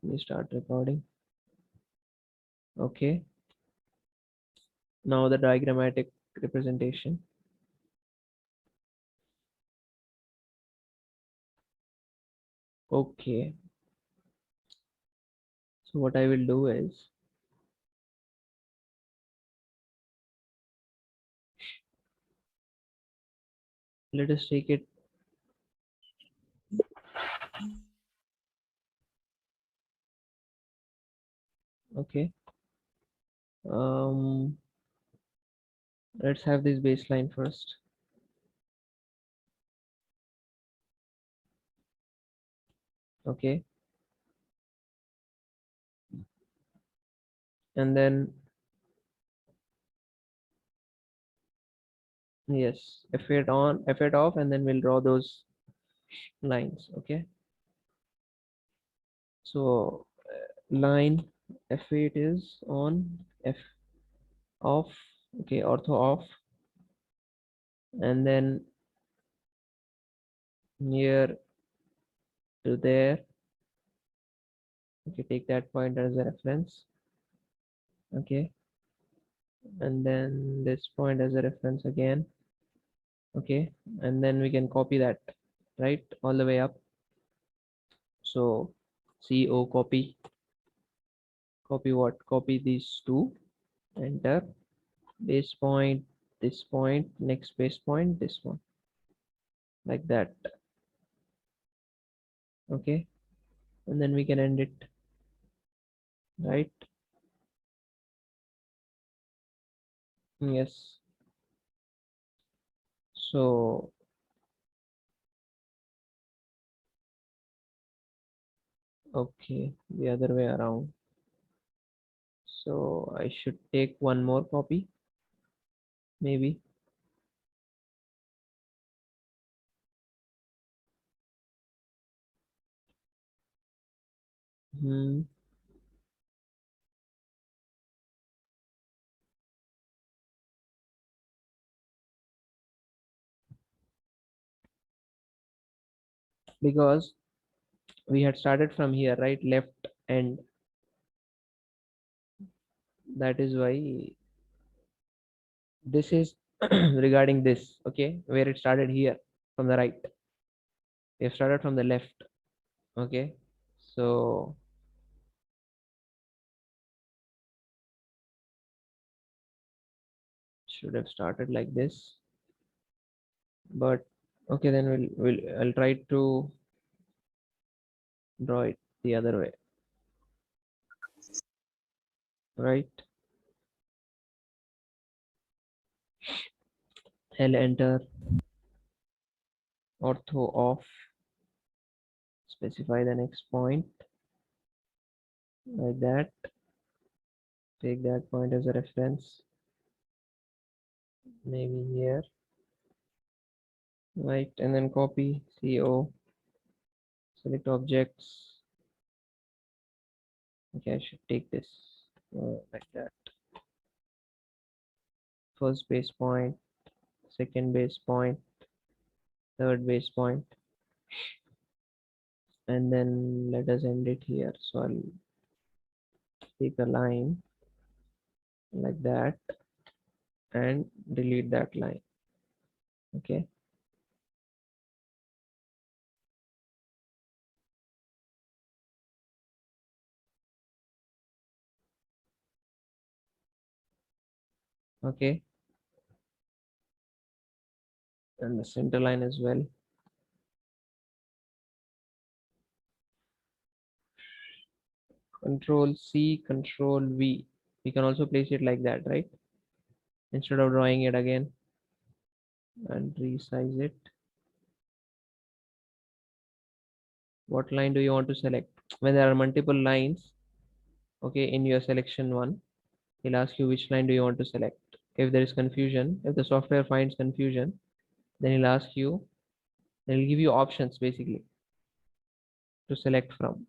me start recording. Okay, now the diagrammatic representation. Okay, so what I will do is let us take it. Okay, um, let's have this baseline first. Okay, and then yes, F8 on, F8 off, and then we'll draw those lines. Okay, so line F8 is on, F off. Okay, ortho off, and then near to there. Okay, take that point as a reference. Okay, and then this point as a reference again. Okay, and then we can copy that right all the way up. So CO copy what? Copy these two, enter, base point, this point, next base point, this one, like that. Okay, and then we can end it, right? Yes. So okay, the other way around. So I should take one more copy, maybe. Hmm. Because we had started from here, right? Left end. That is why this is regarding this. Okay, where it started here from the right. We have started from the left. Okay, so should have started like this. But okay, then I'll try to draw it the other way. Right. I'll enter ortho off. Specify the next point like that. Take that point as a reference. Maybe here. Right, and then copy CO. Select objects. Okay, I should take this like that. First base point, second base point, third base point, and then let us end it here. So I'll take a line like that and delete that line. Okay. Okay. And the center line as well. Control C, Control V. We can also place it like that, right? Instead of drawing it again and resize it. What line do you want to select? When there are multiple lines, okay, in your selection one, he'll ask you which line do you want to select. If there is confusion, if the software finds confusion, then he'll ask you, then he'll give you options basically to select from.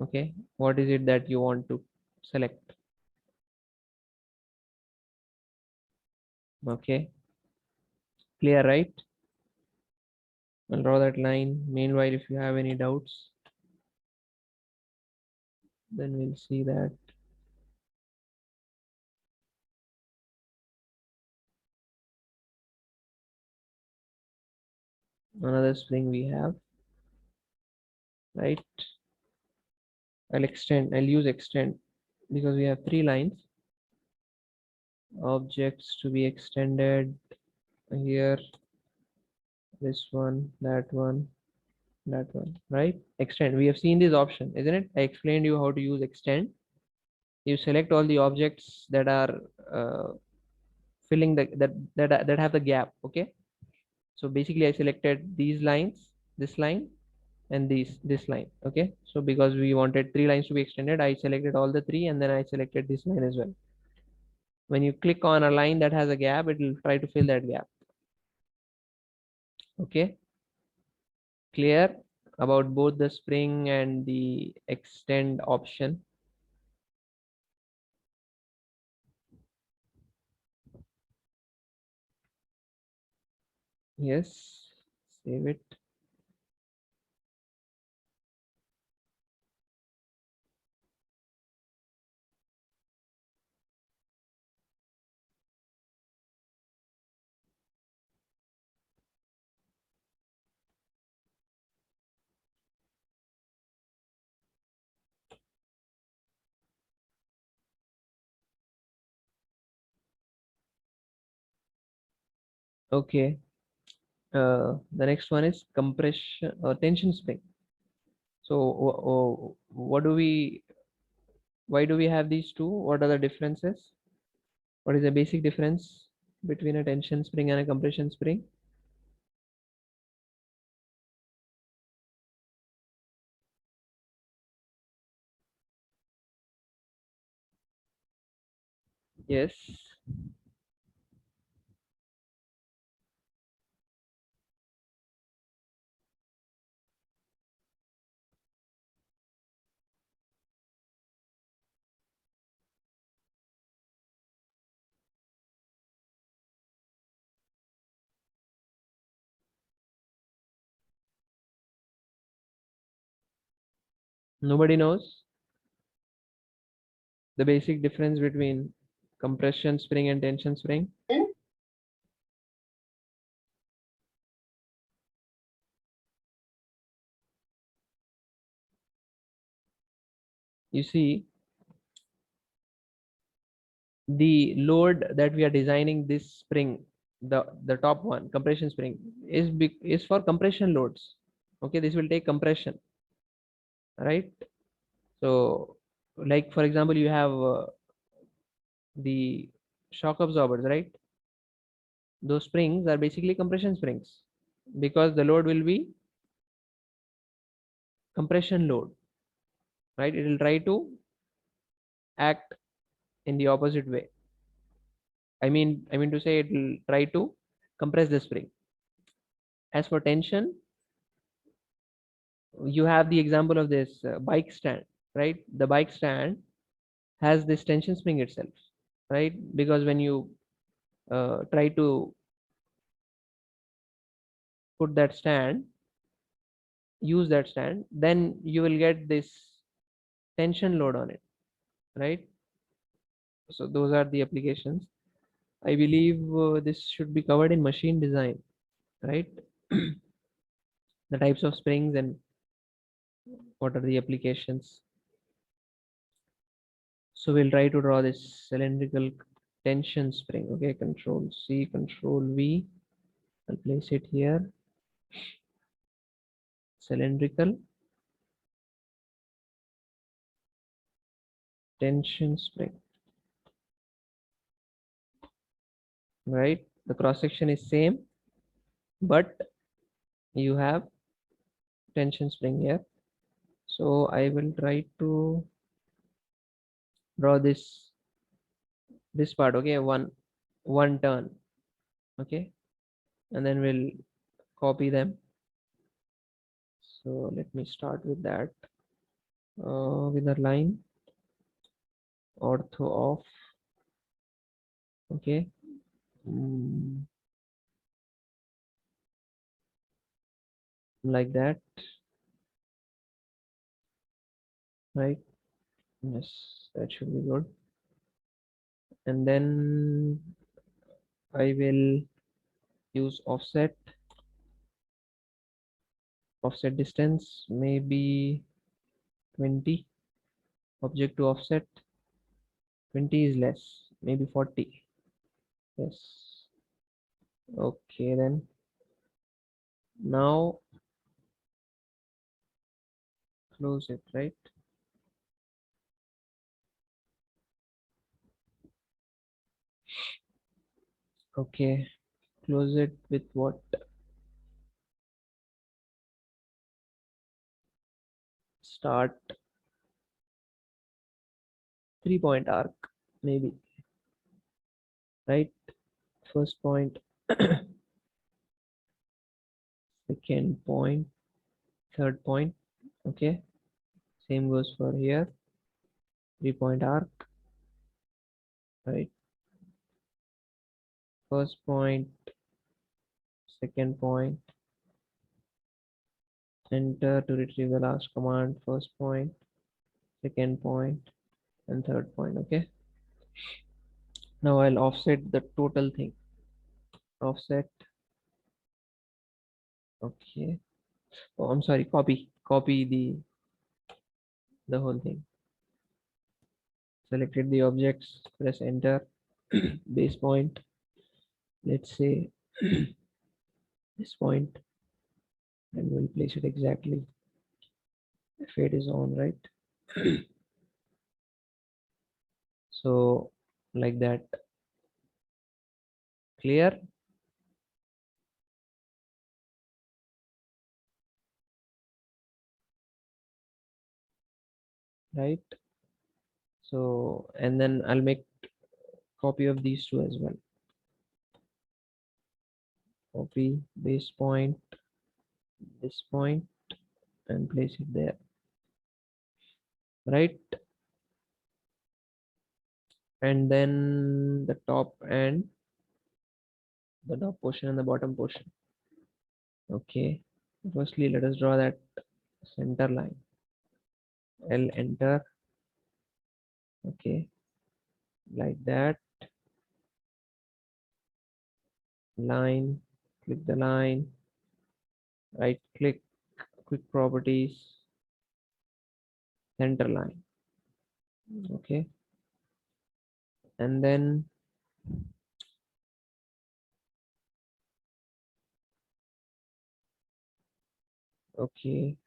Okay, what is it that you want to select? Okay, clear, right? I'll draw that line. Meanwhile, if you have any doubts, then we'll see that another spring we have, right? I'll use extend because we have 3 lines. Objects to be extended here, this one, that one, that one, right? Extend. We have seen this option, isn't it? I explained you how to use extend. You select all the objects that are filling that have the gap. Okay. So basically, I selected these lines, this line, and this line. Okay. So because we wanted 3 lines to be extended, I selected all the 3, and then I selected this line as well. When you click on a line that has a gap, it will try to fill that gap. Okay. Clear about both the spring and the extend option? Yes. Save it. Okay. The next one is compression or tension spring. So what do we, why do we have these two? What are the differences? What is the basic difference between a tension spring and a compression spring? Yes. Nobody knows the basic difference between compression spring and tension spring. You see, the load that we are designing this spring, the top one, compression spring, is for compression loads. Okay, this will take compression, right? So, like for example, you have the shock absorbers, right? Those springs are basically compression springs because the load will be compression load, right? It will try to act in the opposite way. I mean to say it will try to compress the spring. As for tension, you have the example of this bike stand, right? The bike stand has this tension spring itself, right? Because when you try to put that stand, use that stand, then you will get this tension load on it, right? So those are the applications. I believe this should be covered in machine design, right? The types of springs and what are the applications. So we'll try to draw this cylindrical tension spring. Okay, Control C, Control V. I'll place it here. Cylindrical tension spring. Right? The cross section is same, but you have tension spring here. So I will try to draw this part. Okay, one turn. Okay, and then we'll copy them. So let me start with that. With a line ortho of. Okay. Mm, like that, right? Yes, that should be good. And then I will use offset distance, maybe 20. Object to offset 20 is less, maybe 40. Yes. Okay, then now close it, right? Okay, close it with what? Start 3-point arc, maybe, right? First point, second point, third point. Okay, same goes for here. 3-point arc, right? First point, second point, enter to retrieve the last command. First point, second point, and third point. Okay, now I'll offset the total thing. Offset. Okay. Oh, I'm sorry. Copy the whole thing. Selected the objects. Press enter. Base point. Let's say this point, and we'll place it exactly if it is on, right? So like that. Clear, right? So and then I'll make copy of these two as well. Copy base point, this point, and place it there, right? And then the top portion and the bottom portion. Okay. Firstly, let us draw that center line. L enter. Okay. Like that. Line. Click the line. Right click. Quick properties. Center line. Okay. And then okay.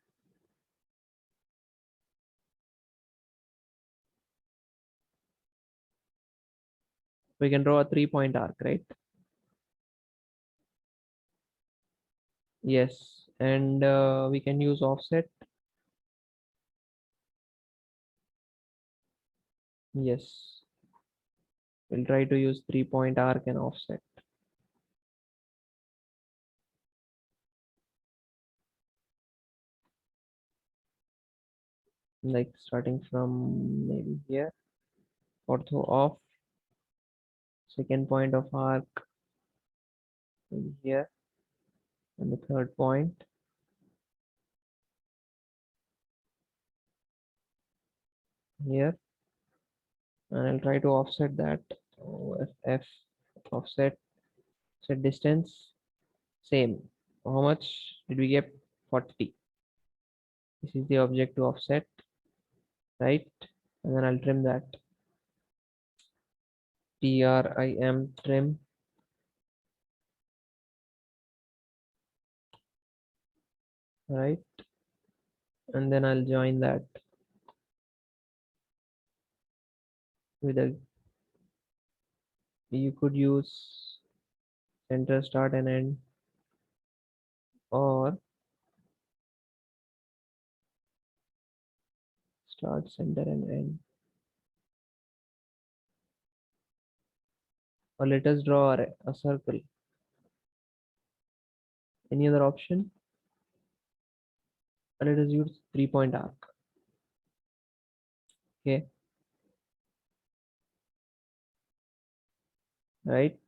We can draw a 3-point arc, right? Yes. And we can use offset. Yes. We'll try to use 3-point arc and offset. Like starting from maybe here. Ortho off. Second point of arc maybe here. And the third point here. And I'll try to offset that. F offset set distance same. How much did we get? 40. This is the object to offset, right? And then I'll trim that. Trim trim, right? And then I'll join that with a, you could use center, start and end, or start, center and end. Or let us draw a circle. Any other option? Or let us use 3-point arc. Okay, right?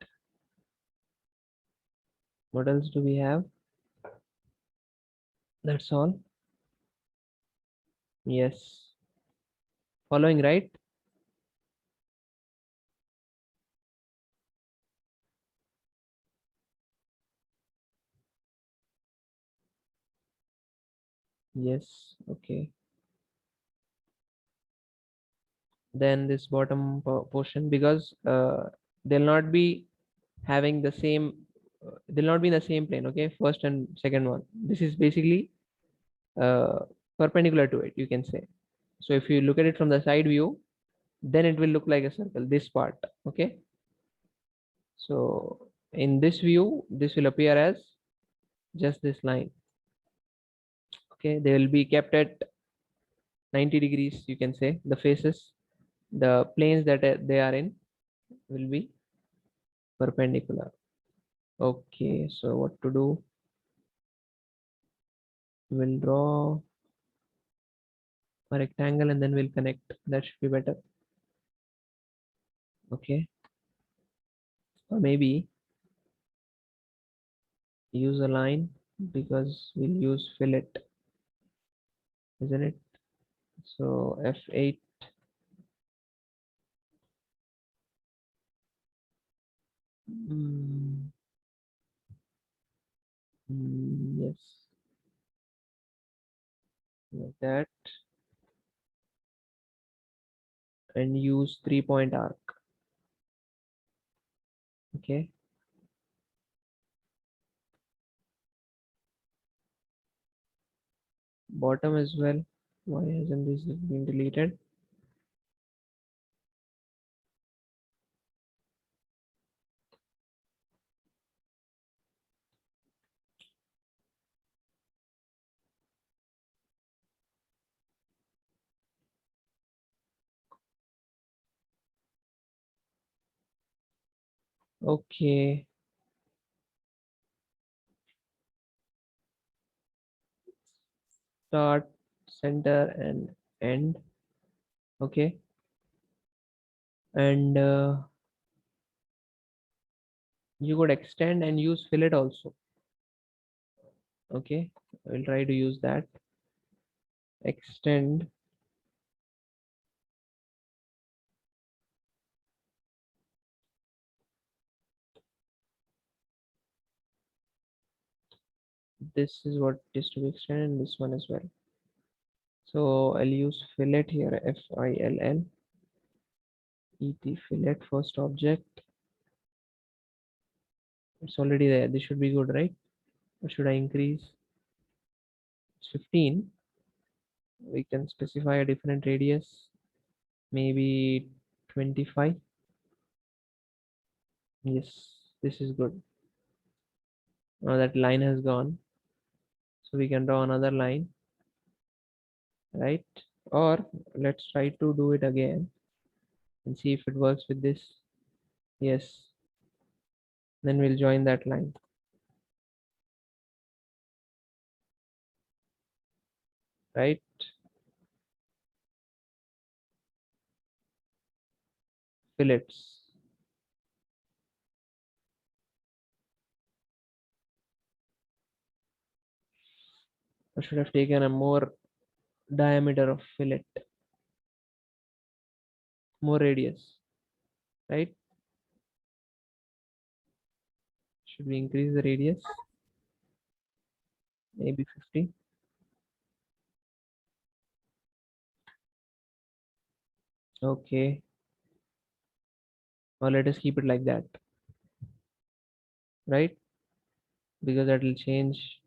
What else do we have? That's all. Yes. Following, right? Yes. Okay. Then this bottom portion, because they'll not be having the same, they'll not be in the same plane. Okay, first and second one. This is basically uh, perpendicular to it, you can say. So if you look at it from the side view, then it will look like a circle, this part. Okay, so in this view, this will appear as just this line. Okay, they will be kept at 90 degrees, you can say. The faces, the planes that they are in will be perpendicular. Okay, so what to do? We'll draw a rectangle and then we'll connect. That should be better. Okay, or maybe use a line, because we'll use fillet, isn't it? So F8. mm, yes, like that, and use 3-point arc. Okay, bottom as well. Why hasn't this been deleted? Okay, start, center, and end. Okay, and you could extend and use fillet also. Okay, I'll try to use that. Extend. This is what is to be extended, and this one as well. So I'll use fillet here, F-I-L-L, E-T, fillet, first object. It's already there. This should be good, right? Or should I increase? It's 15. We can specify a different radius, maybe 25. Yes, this is good. Now that line has gone, so we can draw another line, right? Or let's try to do it again and see if it works with this. Yes, then we'll join that line, right? Fillets. I should have taken a more diameter of fillet, more radius, right? Should we increase the radius? Maybe 50. Okay, or let us keep it like that, right? Because that will change.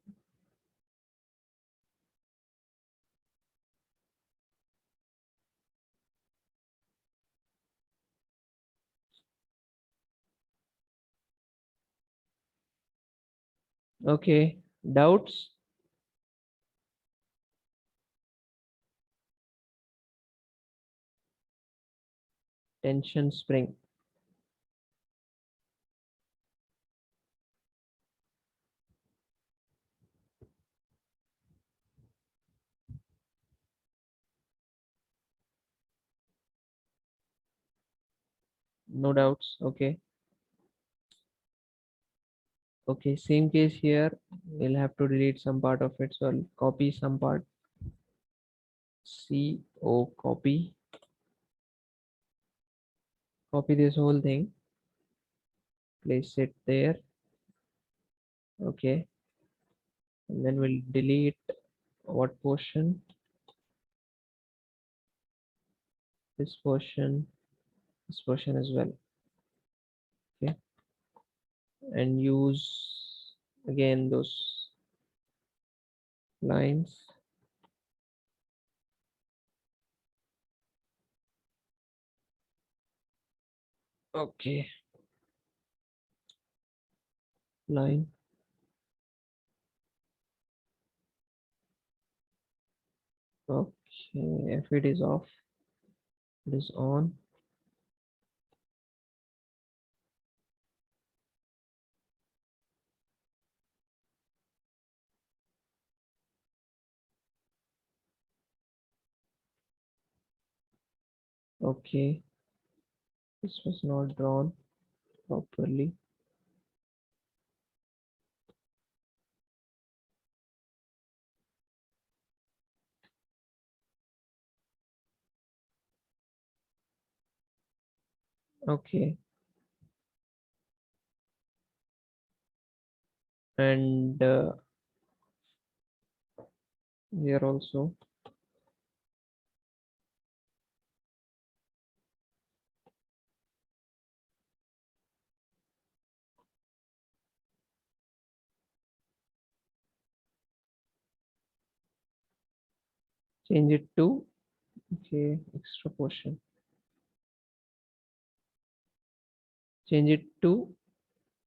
Okay, doubts? Tension spring. No doubts. Okay. Okay, same case here. We'll have to delete some part of it. So I'll copy some part. CO copy. copy this whole thing, place it there. Okay, and then we'll delete what portion, this portion, this portion as well. Okay, and use again those lines. Okay, line. Okay, if it is off, it is on. Okay, this was not drawn properly. Okay, and here also. Change it to, okay, extra portion. Change it to,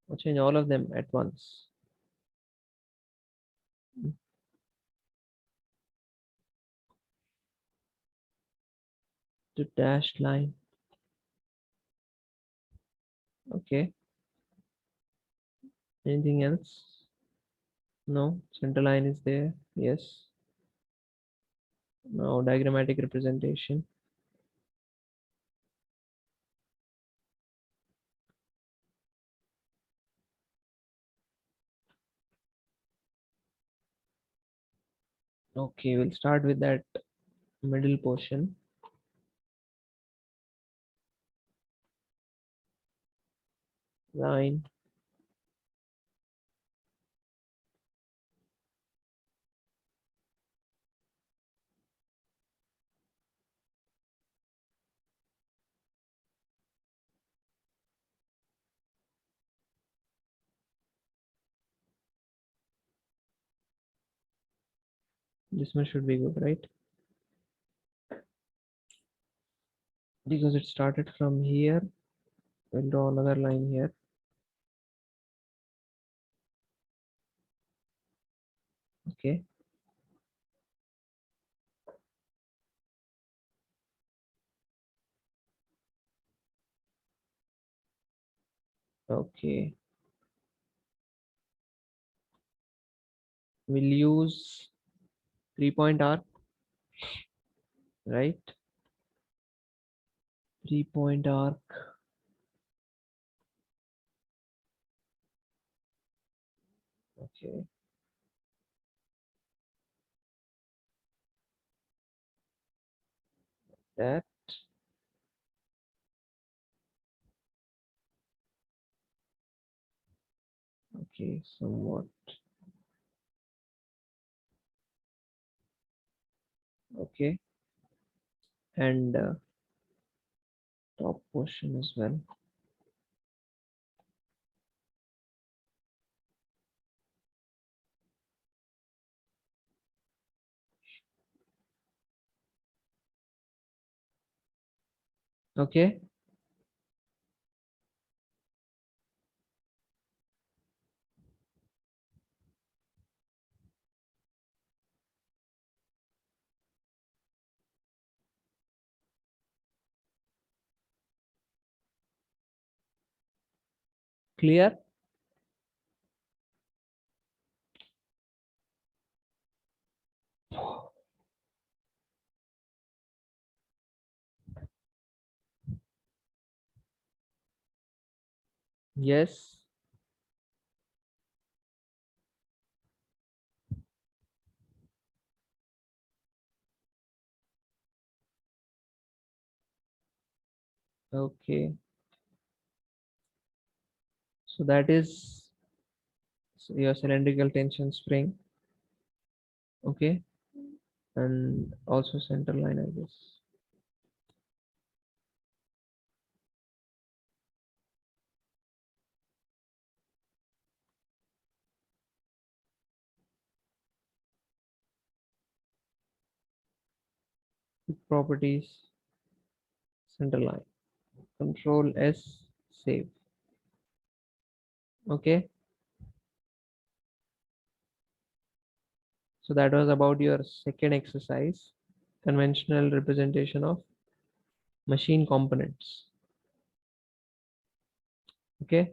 or change all of them at once. To dashed line. Okay, anything else? No, center line is there. Yes. Now diagrammatic representation. Okay, we'll start with that middle portion. Line. This one should be good, right? Because it started from here. We'll draw another line here. Okay. Okay. We'll use 3-point arc, right? 3-point arc. Okay. That. Okay, somewhat. Okay. And top portion as well. Okay. Clear? Yes. Okay. So that is your cylindrical tension spring. Okay, and also center line, I guess. Properties, center line, control S, save. Okay, so that was about your second exercise, conventional representation of machine components. Okay,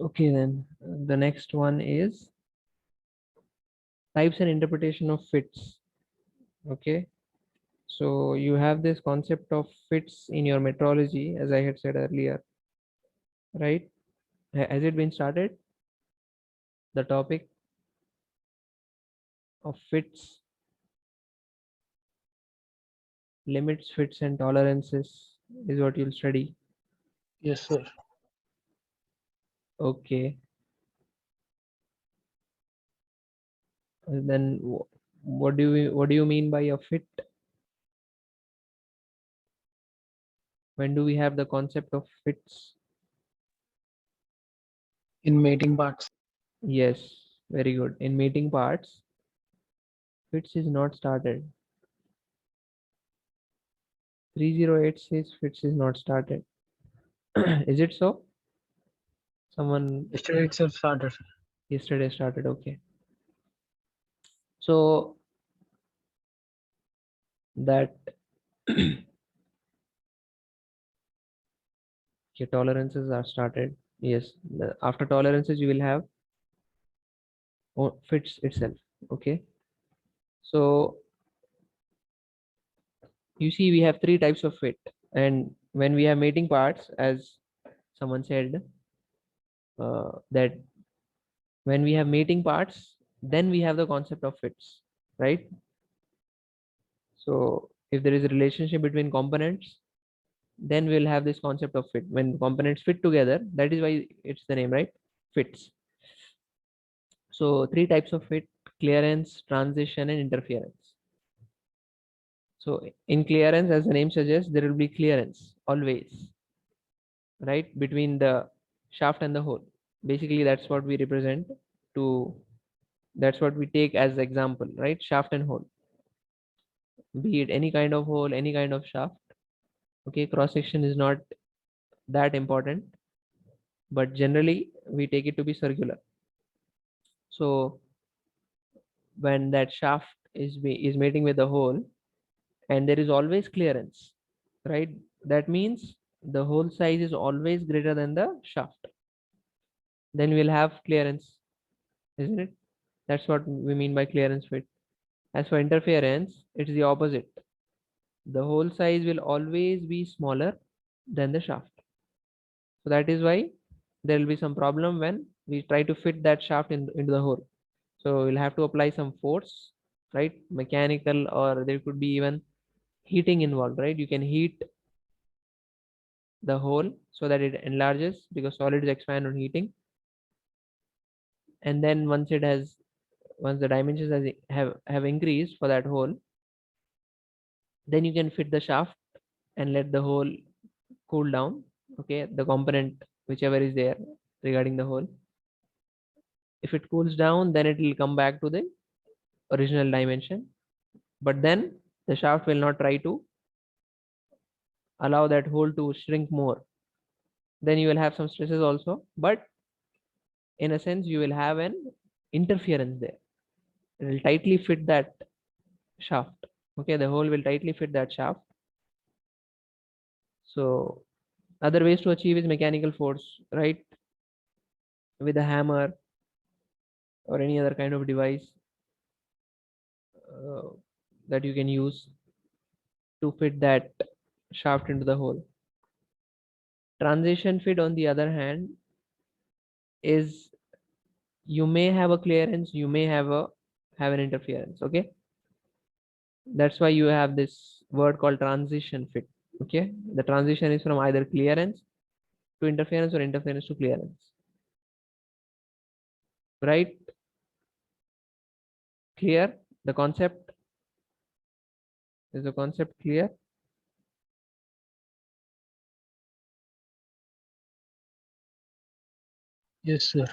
okay, then the next one is types and interpretation of fits. Okay, so you have this concept of fits in your metrology, as I had said earlier, right? Has it been started, the topic of fits, limits, fits and tolerances is what you'll study? Yes, sir. Okay, then what do you mean by a fit? When do we have the concept of fits? In mating parts. Yes, very good. In meeting parts, fits is not started. 308 says fits is not started. Is it so? Someone Yesterday itself started. yesterday started. Okay, so that okay, tolerances are started. Yes, after tolerances you will have fits itself. Okay, so you see we have three types of fit, and when we have mating parts, as someone said, that when we have mating parts, then we have the concept of fits, right? So if there is a relationship between components, then we'll have this concept of fit. When components fit together, that is why it's the name, right? Fits. So three types of fit: clearance, transition, and interference. So in clearance, as the name suggests, there will be clearance always, right, between the shaft and the hole. Basically, that's what we represent to, that's what we take as example, right? Shaft and hole, be it any kind of hole, any kind of shaft. Okay, cross section is not that important, but generally we take it to be circular. So when that shaft is meeting with the hole, and there is always clearance, right? That means the hole size is always greater than the shaft. Then we'll have clearance, isn't it? That's what we mean by clearance fit. As for interference, it's the opposite. The hole size will always be smaller than the shaft. So that is why there will be some problem when we try to fit that shaft into the hole. So we'll have to apply some force, right? Mechanical, or there could be even heating involved, right? You can heat the hole so that it enlarges, because solids expand on heating. And then once the dimensions have increased for that hole, then you can fit the shaft and let the hole cool down. Okay, the component whichever is there regarding the hole, if it cools down, then it will come back to the original dimension. But then the shaft will not try to allow that hole to shrink more. Then you will have some stresses also, but in a sense you will have an interference there. It will tightly fit that shaft. Okay, the hole will tightly fit that shaft. So other ways to achieve is mechanical force, right? With a hammer or any other kind of device uh, that you can use to fit that shaft into the hole. Transition fit, on the other hand, is you may have a clearance, you may have an interference. Okay, that's why you have this word called transition fit. Okay, the transition is from either clearance to interference or interference to clearance. Right? Clear? The concept, is the concept clear? Yes, sir.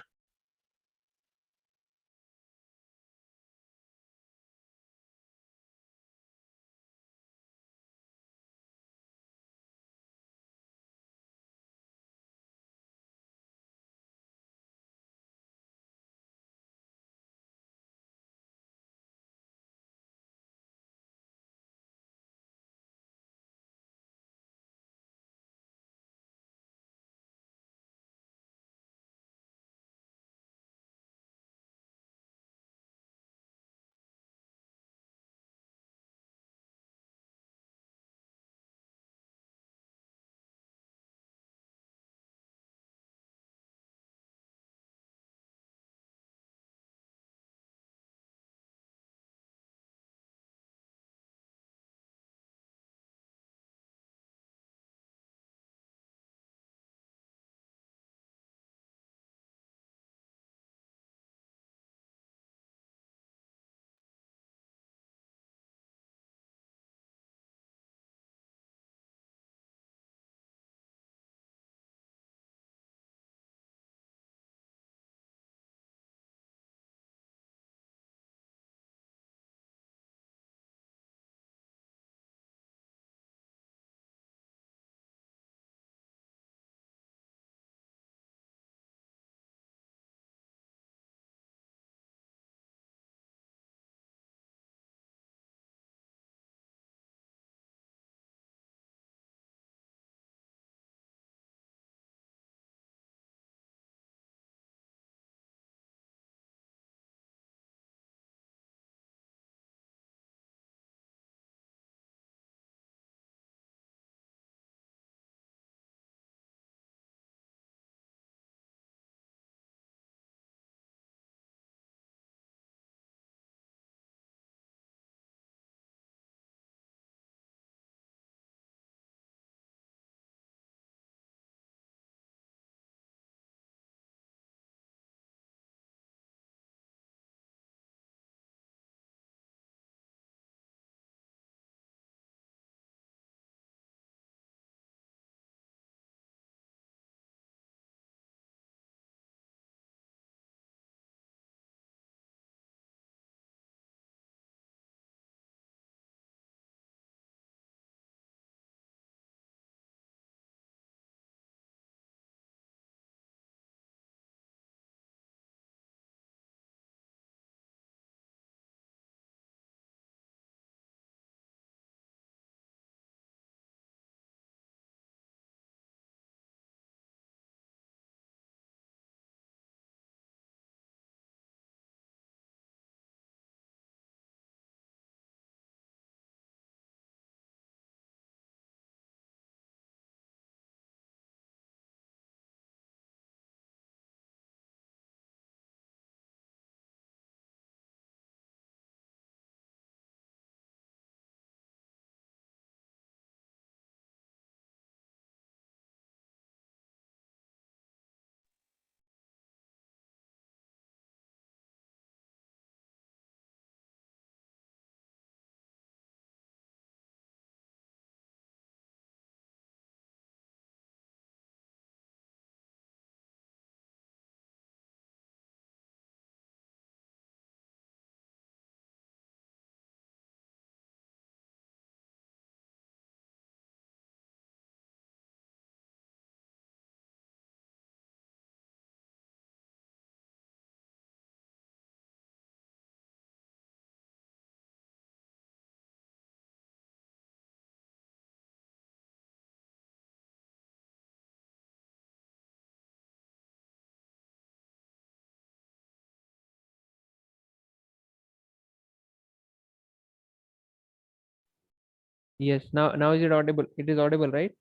Yes. Now is it audible? It is audible, right?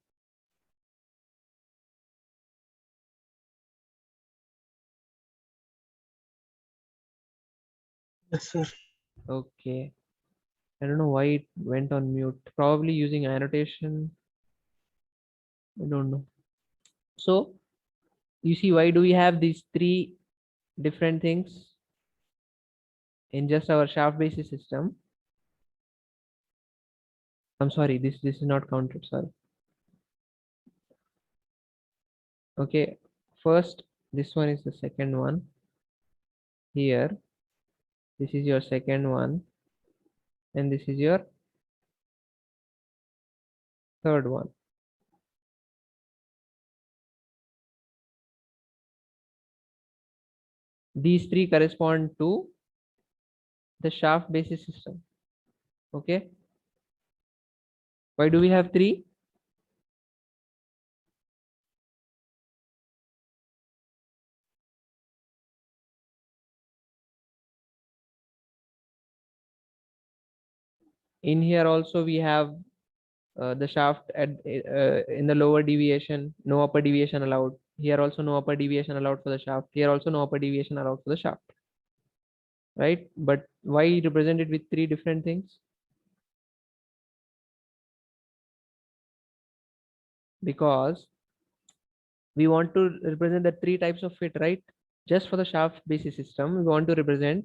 Yes, sir. Okay. I don't know why it went on mute. Probably using annotation. I don't know. So you see, why do we have these three different things in just our shaft basis system? I'm sorry, this is not counted, sorry. Okay, first this one is the second one. Here, this is your second one, and this is your third one. These three correspond to the shaft basis system. Okay, why do we have three? In here also we have the shaft at in the lower deviation, no upper deviation allowed. Here also no upper deviation allowed for the shaft. Here also no upper deviation allowed for the shaft. Right? But why represent it with three different things? Because we want to represent the three types of fit, right? Just for the shaft basis system, we want to represent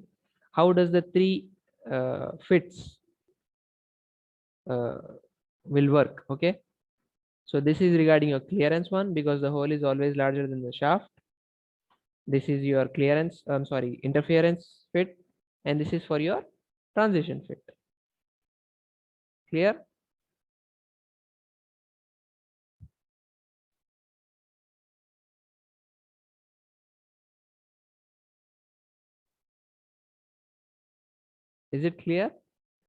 how does the three fits uh, will work. Okay. So this is regarding your clearance one, because the hole is always larger than the shaft. This is your clearance, I'm sorry, interference fit, and this is for your transition fit. Clear? Is it clear?